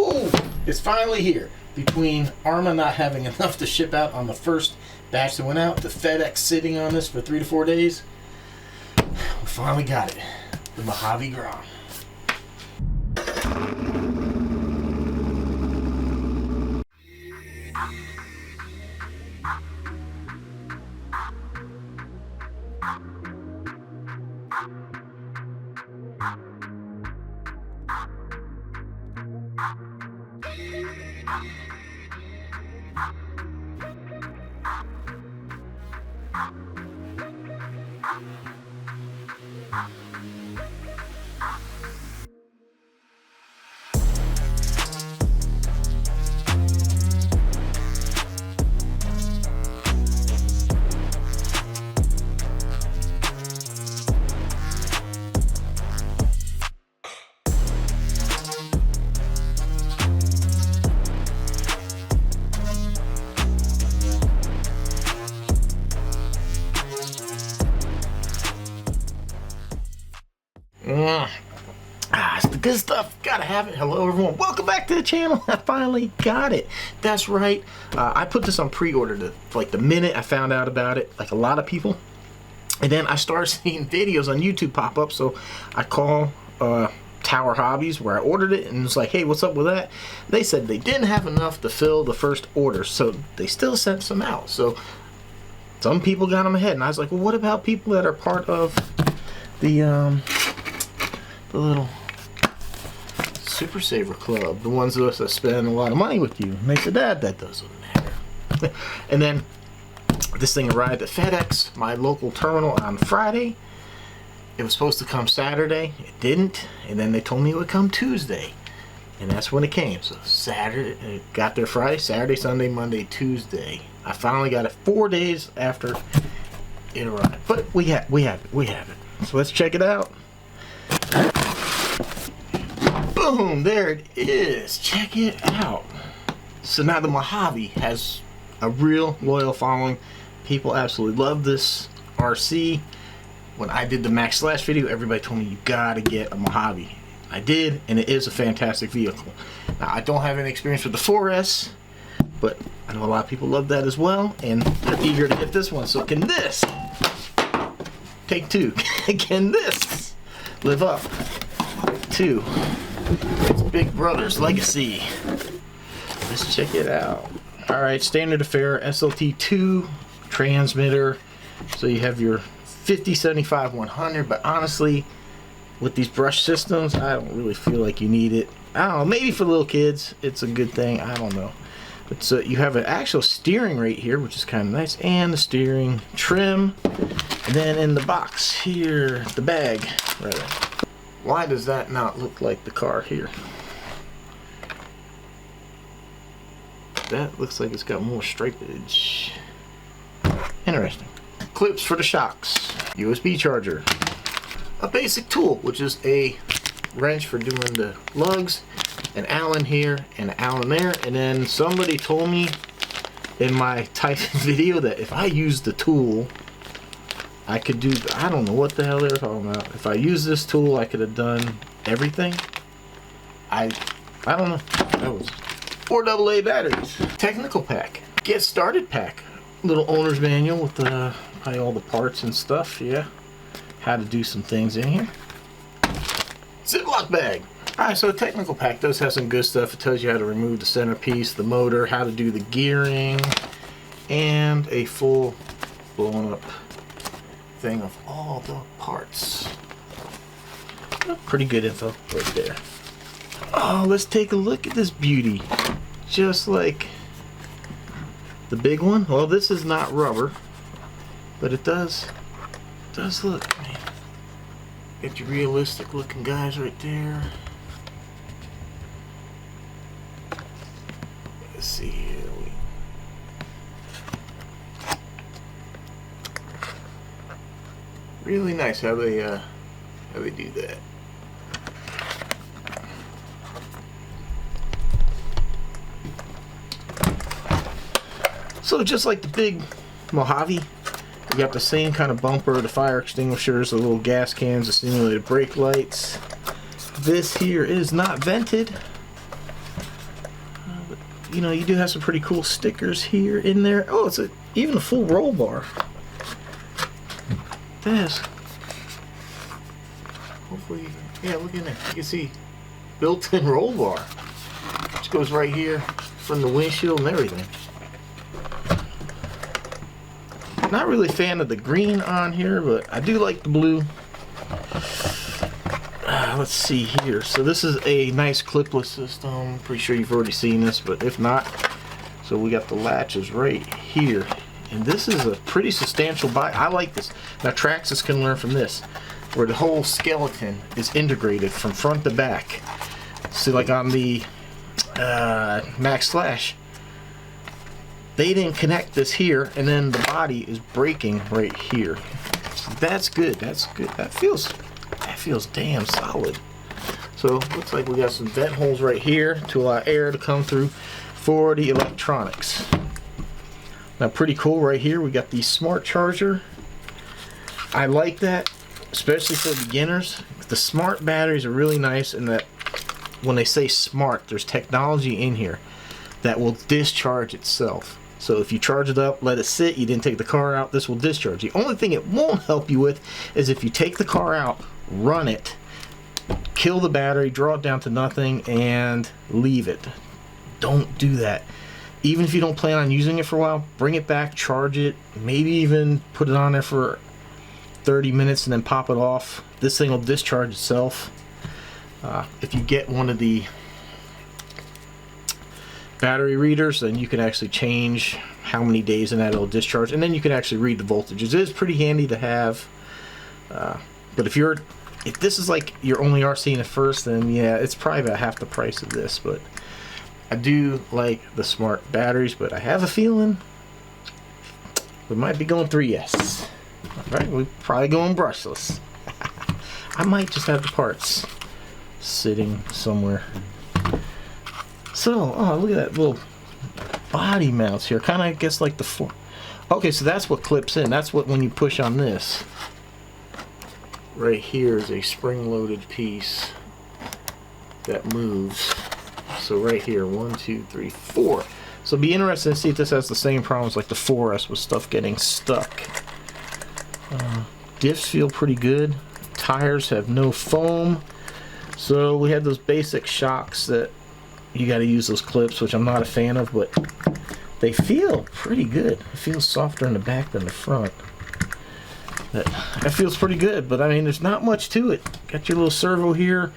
Woo! It's finally here. Between ARMA not having enough to ship out on the first batch that went out, the FedEx sitting on this for 3 to 4 days, we finally got it. The Mojave Grom. It's the good stuff. Gotta have it. Hello everyone, welcome back to the channel. I finally got it. That's right. I put this on pre-order like the minute I found out about it, like a lot of people. And then I started seeing videos on YouTube pop up, so I call Tower Hobbies where I ordered it and it's like, hey, what's up with that? They said they didn't have enough to fill the first order, so they still sent some out. So some people got them ahead, and I was like, well, what about people that are part of the little Super Saver Club, the ones of us that spend a lot of money with you? And they said that doesn't matter. And then this thing arrived at FedEx, my local terminal, on Friday. It was supposed to come Saturday. It didn't. And then they told me it would come Tuesday. And that's when it came. So Saturday, it got there Friday, Saturday, Sunday, Monday, Tuesday. I finally got it 4 days after it arrived. But we have it. So let's check it out. Boom, there it is. Check it out. So now the Mojave has a real loyal following. People absolutely love this RC. When I did the Max Slash video, everybody told me you gotta get a Mojave. I did, and it is a fantastic vehicle. Now, I don't have any experience with the 4S, but I know a lot of people love that as well, and they're eager to get this one. So can this, take two, can this live up to its big brother's legacy? Let's check it out. Alright, standard affair, SLT2 transmitter. So you have your 50, 75, 100, but honestly, with these brush systems, I don't really feel like you need it. I don't know, maybe for little kids, it's a good thing, I don't know. But so you have an actual steering right here, which is kind of nice, and the steering trim. And then in the box here, the bag, rather. Why does that not look like the car here? That looks like it's got more stripage. Interesting. Clips for the shocks. USB charger. A basic tool, which is a wrench for doing the lugs. An Allen here and an Allen there. And then somebody told me in my Titan video that if I use the tool, I could do, I don't know what the hell they were talking about. If I use this tool, I could have done everything. I don't know. That was 4 AA batteries. Technical pack. Get started pack. Little owner's manual with probably all the parts and stuff. Yeah. How to do some things in here. Ziploc bag. Alright, so the technical pack does have some good stuff. It tells you how to remove the centerpiece, the motor, how to do the gearing, and a full blown up thing of all the parts. Pretty good info right there. Oh, let's take a look at this beauty. Just like the big one. Well, this is not rubber, but it does look, man. Get your realistic looking guys right there. Let's see here. Really nice how they do that. So just like the big Mojave, you got the same kind of bumper, the fire extinguishers, the little gas cans, the simulated brake lights. This here is not vented. you know, you do have some pretty cool stickers here in there. Oh, it's even a full roll bar. This. Hopefully, yeah, look in there. You can see built-in roll bar, which goes right here from the windshield and everything. Not really a fan of the green on here, but I do like the blue. Let's see here. So this is a nice clipless system. Pretty sure you've already seen this, but if not, so we got the latches right here. And this is a pretty substantial buy. I like this. Now Traxxas can learn from this, where the whole skeleton is integrated from front to back. See, like on the Max Slash, they didn't connect this here, and then the body is breaking right here. So that's good. That's good. That feels damn solid. So looks like we got some vent holes right here to allow air to come through for the electronics. Now pretty cool right here. We got the smart charger. I like that, especially for beginners. The smart batteries are really nice in that when they say smart, there's technology in here that will discharge itself. So if you charge it up, let it sit, you didn't take the car out, this will discharge. The only thing it won't help you with is if you take the car out, run it, kill the battery, draw it down to nothing, and leave it. Don't do that. Even if you don't plan on using it for a while, bring it back, charge it, maybe even put it on there for 30 minutes and then pop it off. This thing will discharge itself. If you get one of the battery readers, then you can actually change how many days in that it'll discharge, and then you can actually read the voltages. It is pretty handy to have, but if this is like your only RC at first, then yeah, it's probably about half the price of this. But I do like the smart batteries, but I have a feeling we might be going 3S. Alright, we're probably going brushless. I might just have the parts sitting somewhere. So, oh, look at that little body mounts here. Kind of, I guess, like the four. Okay, so that's what clips in. That's what, when you push on this, right here is a spring-loaded piece that moves. So right here, 1, 2, 3, 4. So it'll be interesting to see if this has the same problems like the 4S with stuff getting stuck. Diffs feel pretty good. Tires have no foam. So we had those basic shocks that you got to use those clips, which I'm not a fan of, but they feel pretty good. It feels softer in the back than the front. That feels pretty good, but I mean, there's not much to it. Got your little servo here,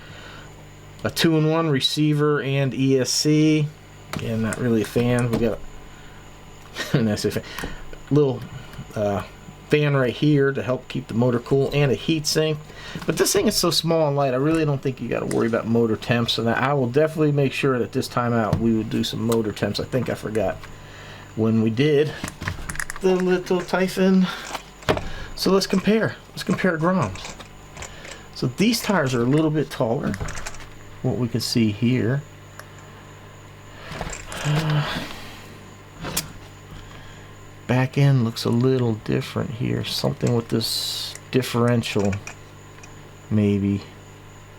a 2-in-1 receiver and ESC. Again, not really a fan. We got a little fan right here to help keep the motor cool, and a heat sink. But this thing is so small and light, I really don't think you got to worry about motor temps. And I will definitely make sure that this time out we will do some motor temps. I think I forgot when we did the little Typhon. So let's compare. Let's compare Groms. So these tires are a little bit taller. What we can see here. Back end looks a little different here. Something with this differential. Maybe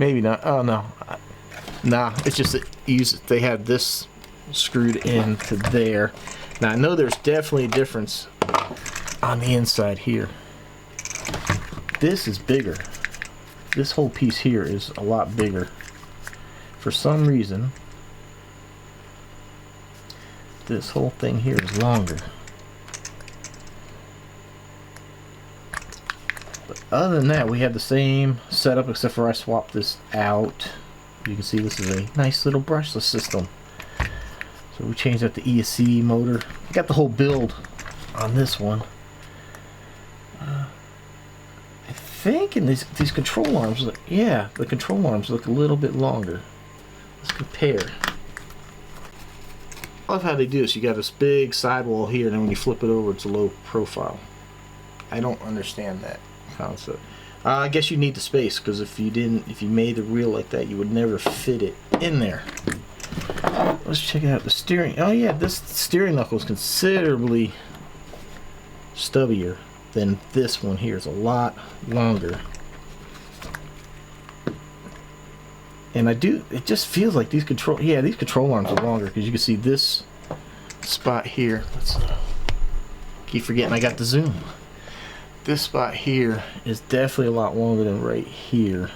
not. Oh no, nah. It's just that they had this screwed into there. Now I know there's definitely a difference on the inside here. This is bigger. This whole piece here is a lot bigger. For some reason, this whole thing here is longer. Other than that, we have the same setup, except for I swapped this out. You can see this is a nice little brushless system. So we changed out the ESC motor. We got the whole build on this one. I think in these control arms, yeah, the control arms look a little bit longer. Let's compare. I love how they do this. You got this big sidewall here, and then when you flip it over, it's a low profile. I don't understand that concept. I guess you need the space, because if you made the reel like that, you would never fit it in there. Let's check out the steering. Oh yeah, this steering knuckle is considerably stubbier than this one here. It's a lot longer. And it just feels like these control arms are longer, because you can see this spot here. Let's keep forgetting I got the zoom. This spot here is definitely a lot longer than right here.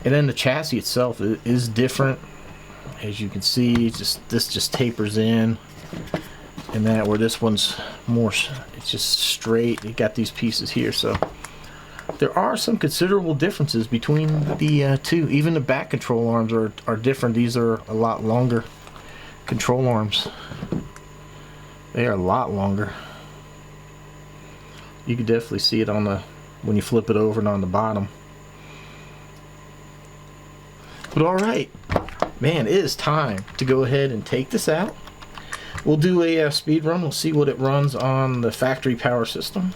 And then the chassis itself is different. As you can see, this just tapers in. And that where this one's more, it's just straight. You got these pieces here, so there are some considerable differences between the two. Even the back control arms are different. These are a lot longer control arms. They are a lot longer. You can definitely see it on when you flip it over and on the bottom. But alright, man, it is time to go ahead and take this out. We'll do a speed run. We'll see what it runs on the factory power system.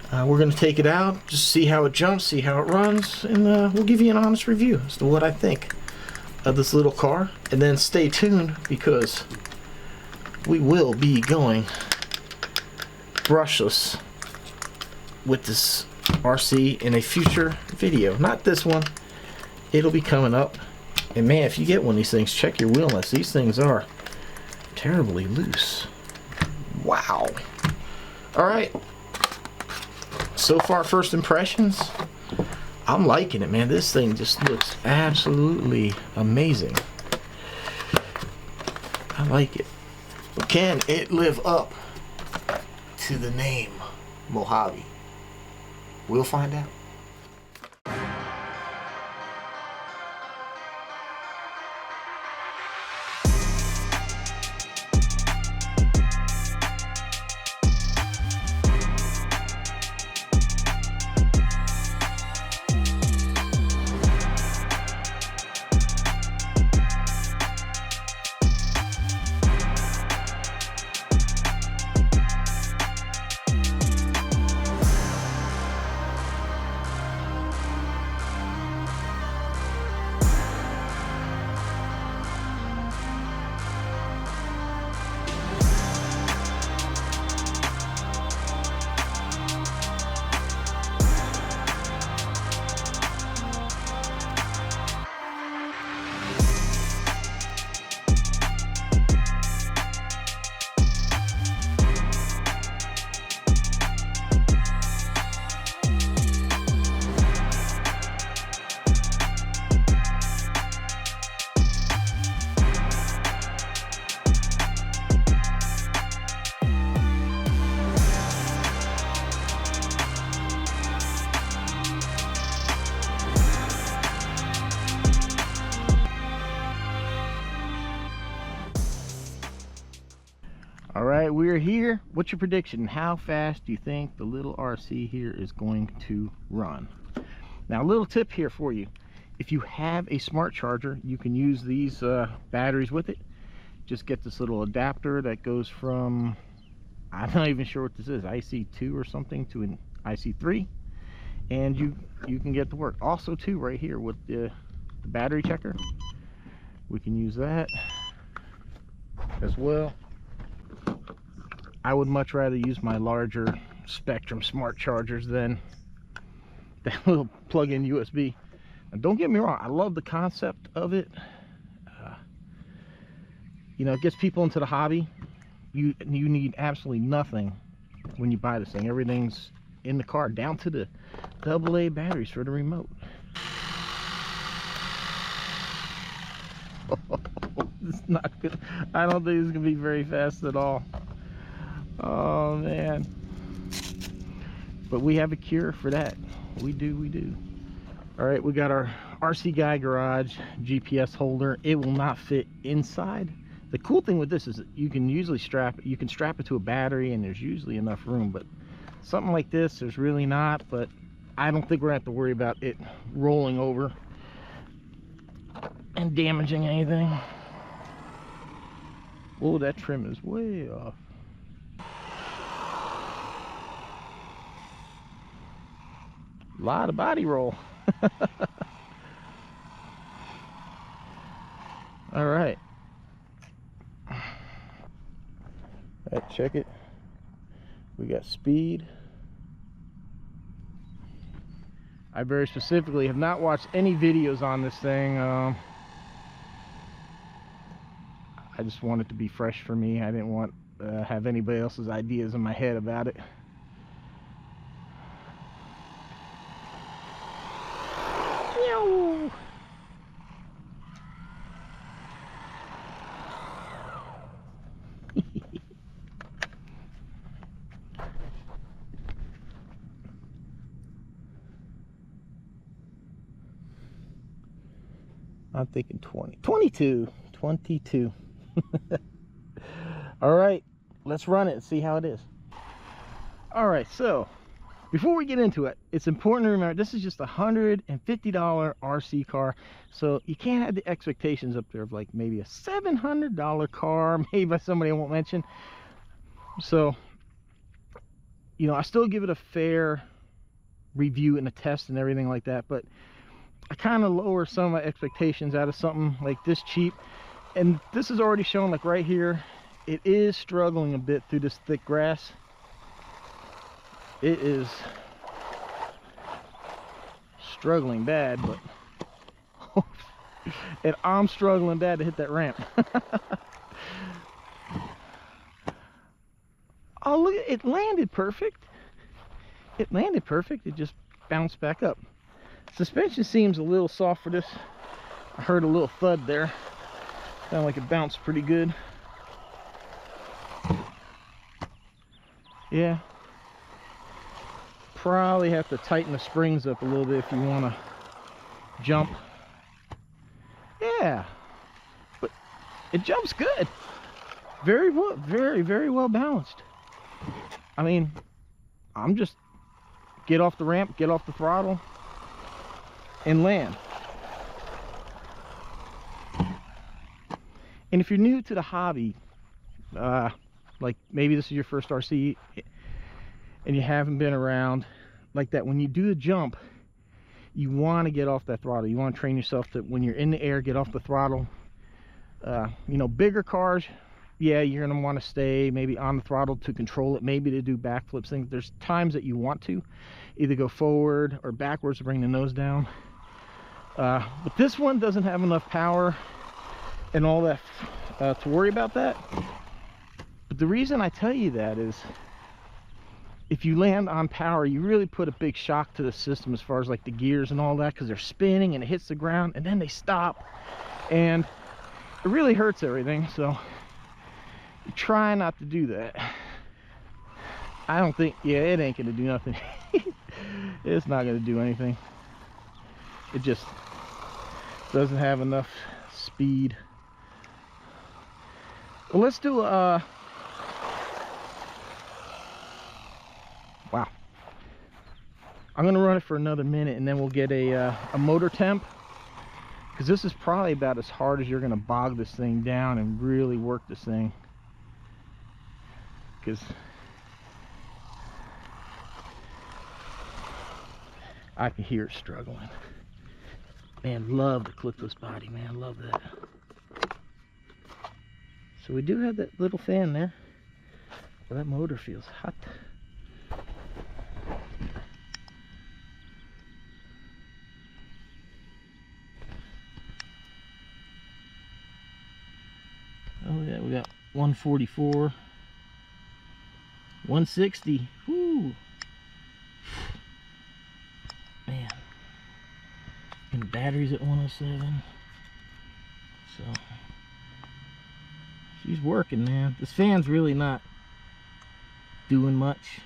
We're going to take it out, just see how it jumps, see how it runs, and we'll give you an honest review as to what I think of this little car. And then stay tuned, because we will be going brushless with this RC in a future video. Not this one. It'll be coming up. And man, if you get one of these things, check your wheel nuts. These things are terribly loose. Wow. Alright. So far, first impressions, I'm liking it, man. This thing just looks absolutely amazing. I like it. But can it live up to the name Mojave? We'll find out. Alright, we're here. What's your prediction? How fast do you think the little RC here is going to run? Now, a little tip here for you. If you have a smart charger, you can use these batteries with it. Just get this little adapter that goes from, I'm not even sure what this is, IC2 or something to an IC3, and you can get to work. Also too, right here with the battery checker, we can use that as well. I would much rather use my larger Spectrum smart chargers than that little plug-in USB. Now, don't get me wrong, I love the concept of it. You know, it gets people into the hobby. You need absolutely nothing when you buy this thing. Everything's in the car, down to the AA batteries for the remote. It's not good. I don't think it's gonna be very fast at all. Oh man. But we have a cure for that. We do. All right, we got our RC Guy Garage GPS holder. It will not fit inside. The cool thing with this is that you can usually strap it to a battery, and there's usually enough room. But something like this, there's really not. But I don't think we're gonna have to worry about it rolling over and damaging anything. Oh, that trim is way off. A lot of body roll. All right. Check it. We got speed. I very specifically have not watched any videos on this thing. I just want it to be fresh for me. I didn't want to have anybody else's ideas in my head about it. Meow. I'm thinking 22. All right, let's run it and see how it is. All right, so before we get into it, it's important to remember this is just a $150 RC car, so you can't have the expectations up there of like maybe a $700 car made by somebody I won't mention. So, you know, I still give it a fair review and a test and everything like that, but I kind of lower some of my expectations out of something like this cheap. And this is already shown, like right here, it is struggling a bit through this thick grass. It is struggling bad, but and I'm struggling bad to hit that ramp. Oh, look, it landed perfect. It landed perfect. It just bounced back up. Suspension seems a little soft for this. I heard a little thud there. Sounded like it bounced pretty good. Yeah. Probably have to tighten the springs up a little bit if you want to jump. Yeah. But it jumps good. Very well balanced. I mean, I'm just get off the ramp, get off the throttle, and land. And if you're new to the hobby, like maybe this is your first RC and you haven't been around like that, when you do the jump, you want to get off that throttle. You want to train yourself to, when you're in the air, get off the throttle. You know, bigger cars, yeah, you're going to want to stay maybe on the throttle to control it, maybe to do backflips, things. There's times that you want to either go forward or backwards to bring the nose down. But this one doesn't have enough power and all that to worry about that. But the reason I tell you that is if you land on power, you really put a big shock to the system as far as like the gears and all that, because they're spinning and it hits the ground and then they stop and it really hurts everything. So you try not to do that. I don't think, yeah, it ain't gonna do nothing. It's not gonna do anything. It just doesn't have enough speed. Well, let's do wow. I'm gonna run it for another minute and then we'll get a motor temp, because this is probably about as hard as you're gonna bog this thing down and really work this thing, because I can hear it struggling. Man, love the clipless body, man, love that. So we do have that little fan there. Well, that motor feels hot. Oh yeah, we got 144, 160. Whoo! Man, and the battery's at 107. So she's working, man. This fan's really not doing much.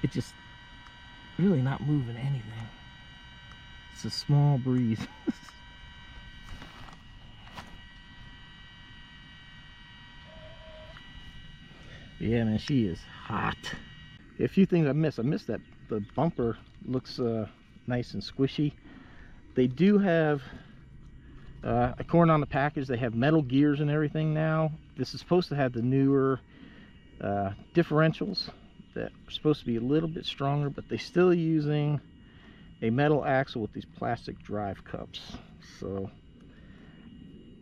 It's just really not moving anything. It's a small breeze. Yeah, man, she is hot. A few things I missed. I missed that the bumper looks nice and squishy. They do have, according on the package, they have metal gears and everything now. This is supposed to have the newer differentials that are supposed to be a little bit stronger, but they're still using a metal axle with these plastic drive cups. So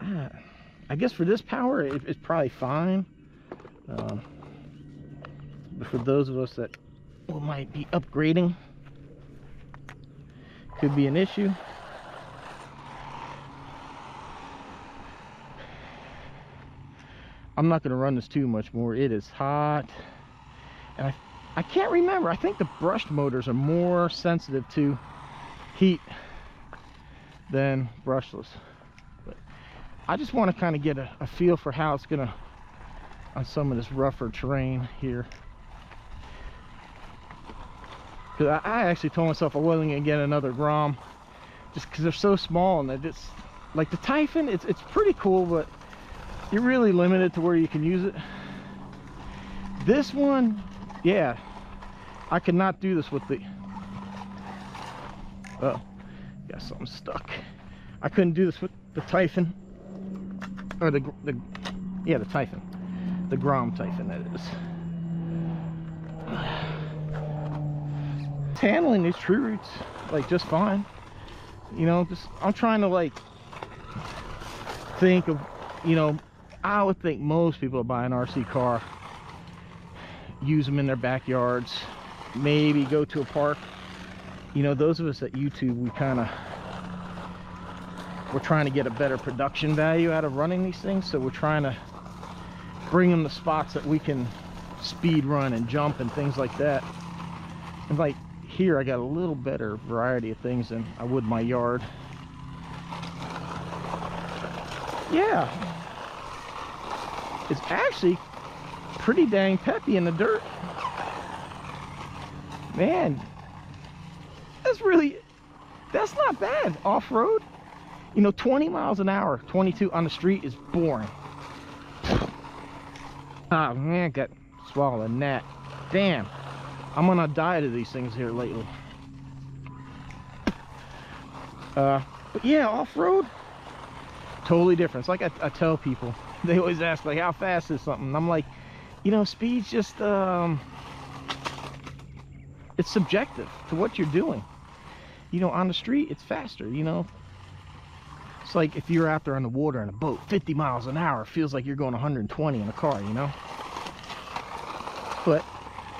I guess for this power, it's probably fine. But for those of us that might be upgrading, could be an issue. I'm not going to run this too much more. It is hot. And I can't remember. I think the brushed motors are more sensitive to heat than brushless. But I just want to kind of get a feel for how it's going to on some of this rougher terrain here. Because I actually told myself I wasn't going to get another Grom just because they're so small, and it's like the Typhon, it's pretty cool, but you're really limited to where you can use it. This one, yeah, I could not do this with the, oh, got something stuck. I couldn't do this with the Typhon, or the Typhon, the Grom Typhon, that is. Handling these tree roots like just fine, you know. Just I'm trying to like think of, you know, I would think most people that buy an RC car use them in their backyards, maybe go to a park. You know, those of us at YouTube, we're trying to get a better production value out of running these things, so we're trying to bring them to spots that we can speed run and jump and things like that. And like here, I got a little better variety of things than I would my yard. Yeah, it's actually pretty dang peppy in the dirt, man. That's not bad off-road. You know, 20 miles an hour, 22 on the street is boring. Ah, man, got swallowed a gnat. Damn, I'm on a diet of these things here lately. But yeah, off-road, totally different. It's like I tell people, they always ask like, how fast is something? And I'm like, you know, speed's just it's subjective to what you're doing. You know, on the street it's faster, you know. It's like if you're out there on the water in a boat, 50 miles an hour, it feels like you're going 120 in a car, you know. But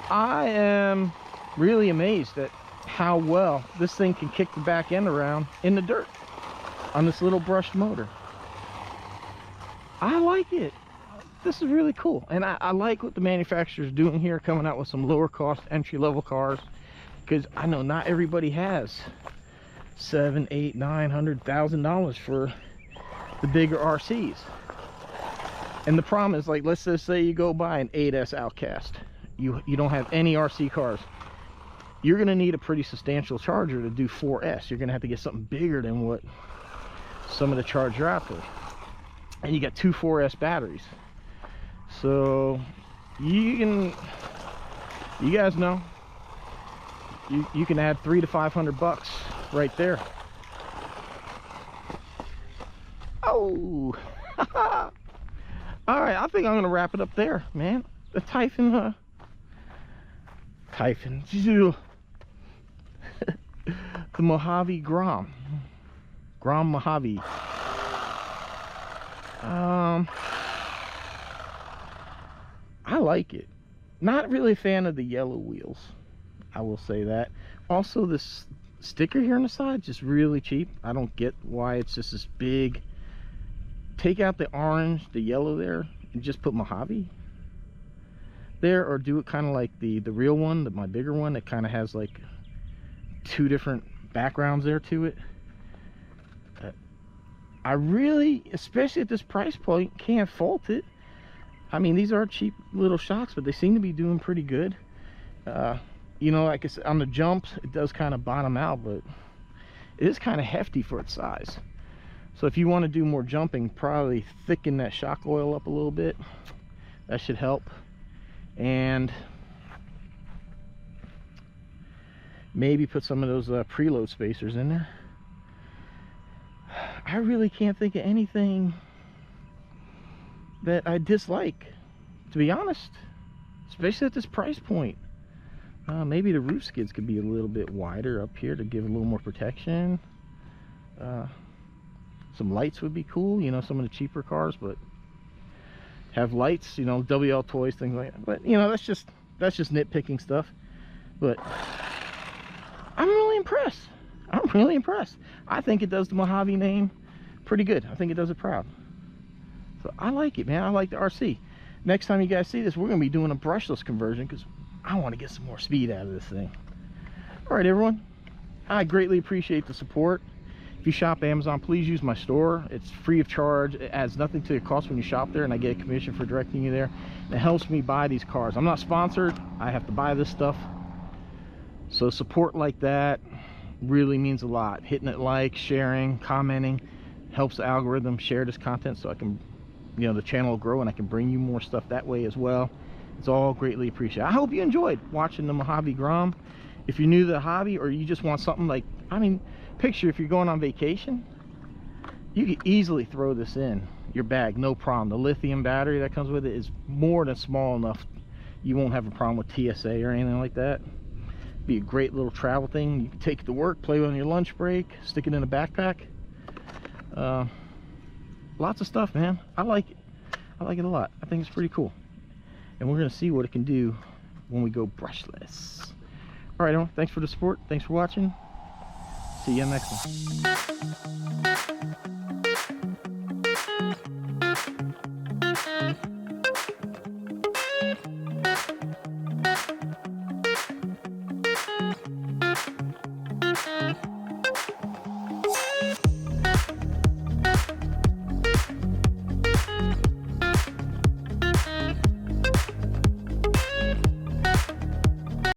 I am really amazed at how well this thing can kick the back end around in the dirt on this little brushed motor. I like it. This is really cool, and I like what the manufacturer's doing here, coming out with some lower cost entry-level cars, because I know not everybody has $700,000, $800,000, $900,000 for the bigger RCs. And the problem is, like, let's just say you go buy an 8S Outcast, you don't have any RC cars, you're gonna need a pretty substantial charger to do 4S. You're gonna have to get something bigger than what some of the chargers are out there, and you got two 4S batteries. So you guys know, you can add $300 to $500 right there. Oh, all right. I think I'm gonna wrap it up there, man. The Typhon, the Mojave Grom Mojave. I like it. Not really a fan of the yellow wheels, I will say that. Also, this sticker here on the side, just really cheap. I don't get why it's just this big. Take out the orange, the yellow there, and just put Mojave there, or do it kind of like the real one, my bigger one, that kind of has like two different backgrounds there to it. I really, especially at this price point, can't fault it. I mean, these are cheap little shocks, but they seem to be doing pretty good. You know, like I said, on the jumps, it does kind of bottom out, but it is kind of hefty for its size. So if you want to do more jumping, probably thicken that shock oil up a little bit. That should help. And maybe put some of those preload spacers in there. I really can't think of anything that I dislike, to be honest, especially at this price point. Maybe the roof skids could be a little bit wider up here to give a little more protection. Some lights would be cool, you know, some of the cheaper cars, but have lights, you know, WL toys, things like that. But you know, that's just nitpicking stuff. But I'm really impressed. I'm really impressed. I think it does the Mojave name pretty good. I think it does it proud. So I like it, man. I like the RC. Next time you guys see this, we're going to be doing a brushless conversion because I want to get some more speed out of this thing. All right, everyone. I greatly appreciate the support. If you shop Amazon, please use my store. It's free of charge. It adds nothing to the cost when you shop there, and I get a commission for directing you there. And it helps me buy these cars. I'm not sponsored. I have to buy this stuff. So support like that really means a lot. Hitting it, like, sharing, commenting helps the algorithm share this content so I can, you know, the channel will grow and I can bring you more stuff that way as well. It's all greatly appreciated. I hope you enjoyed watching the Mojave Grom. If you're new to the hobby, or you just want something like, I mean, picture if you're going on vacation, you could easily throw this in your bag, no problem. The lithium battery that comes with it is more than small enough. You won't have a problem with TSA or anything like that. Be a great little travel thing. You can take it to work, play on your lunch break, stick it in a backpack. Lots of stuff, man. I like it. I like it a lot. I think it's pretty cool. And we're gonna see what it can do when we go brushless. All right, everyone, thanks for the support. Thanks for watching. See you next one.